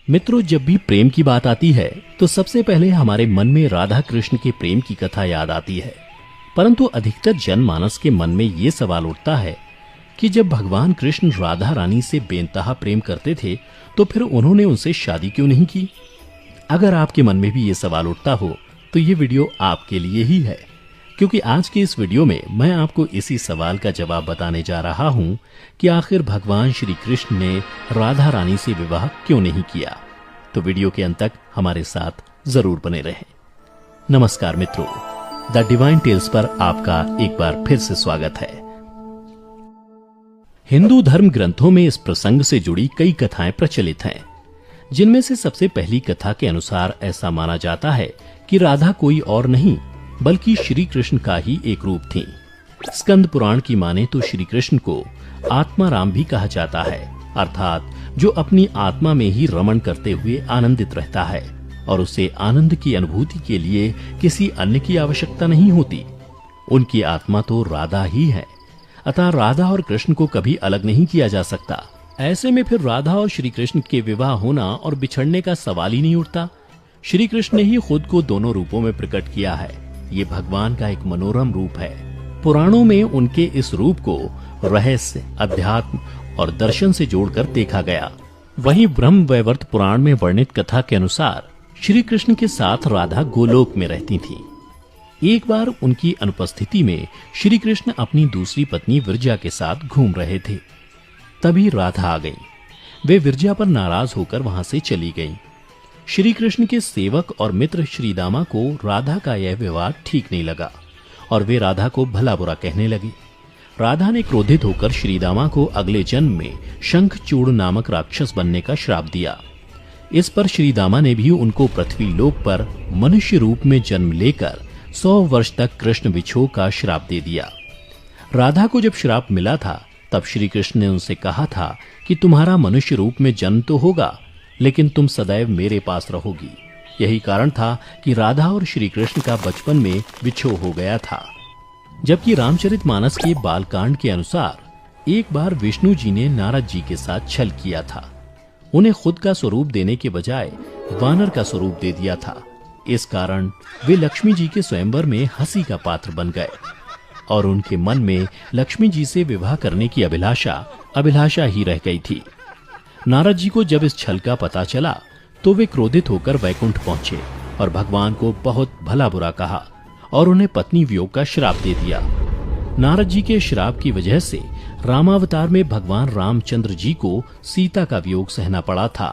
मित्रों, जब भी प्रेम की बात आती है तो सबसे पहले हमारे मन में राधा कृष्ण के प्रेम की कथा याद आती है। परंतु अधिकतर जनमानस के मन में ये सवाल उठता है कि जब भगवान कृष्ण राधा रानी से बेइंतहा प्रेम करते थे तो फिर उन्होंने उनसे शादी क्यों नहीं की। अगर आपके मन में भी ये सवाल उठता हो तो ये वीडियो आपके लिए ही है, क्योंकि आज की इस वीडियो में मैं आपको इसी सवाल का जवाब बताने जा रहा हूं कि आखिर भगवान श्री कृष्ण ने राधा रानी से विवाह क्यों नहीं किया। तो वीडियो के अंत तक हमारे साथ जरूर बने रहें। नमस्कार मित्रों, द डिवाइन टेल्स पर आपका एक बार फिर से स्वागत है। हिंदू धर्म ग्रंथों में इस प्रसंग से जुड़ी कई कथाएं प्रचलित हैं, जिनमें से सबसे पहली कथा के अनुसार ऐसा माना जाता है कि राधा कोई और नहीं बल्कि श्री कृष्ण का ही एक रूप थी। स्कंद पुराण की माने तो श्री कृष्ण को आत्मा राम भी कहा जाता है, अर्थात जो अपनी आत्मा में ही रमण करते हुए आनंदित रहता है और उसे आनंद की अनुभूति के लिए किसी अन्य की आवश्यकता नहीं होती। उनकी आत्मा तो राधा ही है, अतः राधा और कृष्ण को कभी अलग नहीं किया जा सकता। ऐसे में फिर राधा और श्री कृष्ण के विवाह होना और बिछड़ने का सवाल ही नहीं उठता। श्री कृष्ण ने ही खुद को दोनों रूपों में प्रकट किया है। ये भगवान का एक मनोरम रूप है। पुराणों में उनके इस रूप को रहस्य, अध्यात्म और दर्शन से जोड़कर देखा गया। वहीं ब्रह्म वैवर्त पुराण में वर्णित कथा के अनुसार श्री कृष्ण के साथ राधा गोलोक में रहती थीं। एक बार उनकी अनुपस्थिति में श्री कृष्ण अपनी दूसरी पत्नी विरजा के साथ घूम रहे थे। तभी राधा आ गई। वे विरजा पर नाराज होकर वहां से चली गईं। श्री कृष्ण के सेवक और मित्र श्रीदामा को राधा का यह व्यवहार ठीक नहीं लगा और वे राधा को भला बुरा कहने लगे। राधा ने क्रोधित होकर श्रीदामा को अगले जन्म में शंखचूड़ नामक राक्षस बनने का श्राप दिया। इस पर श्रीदामा ने भी उनको पृथ्वी लोक पर मनुष्य रूप में जन्म लेकर 100 वर्ष तक कृष्ण विछोह का श्राप दे दिया। राधा को जब श्राप मिला था तब श्री कृष्ण ने उनसे कहा था कि तुम्हारा मनुष्य रूप में जन्म तो होगा, लेकिन तुम सदैव मेरे पास रहोगी। यही कारण था कि राधा और श्री कृष्ण का बचपन में विछोह हो गया था। जबकि रामचरितमानस के बालकांड के अनुसार एक बार विष्णु जी ने नारद जी के साथ छल किया था। उन्हें खुद का स्वरूप देने के बजाय वानर का स्वरूप दे दिया था। इस कारण वे लक्ष्मी जी के स्वयंवर में हंसी का पात्र बन गए और उनके मन में लक्ष्मी जी से विवाह करने की अभिलाषा ही रह गई थी। नारद जी को जब इस छल का पता चला तो वे क्रोधित होकर वैकुंठ पहुंचे और भगवान को बहुत भला बुरा कहा और उन्हें पत्नी वियोग का श्राप दे दिया। नारद जी के श्राप की वजह से रामावतार में भगवान रामचंद्र जी को सीता का वियोग सहना पड़ा था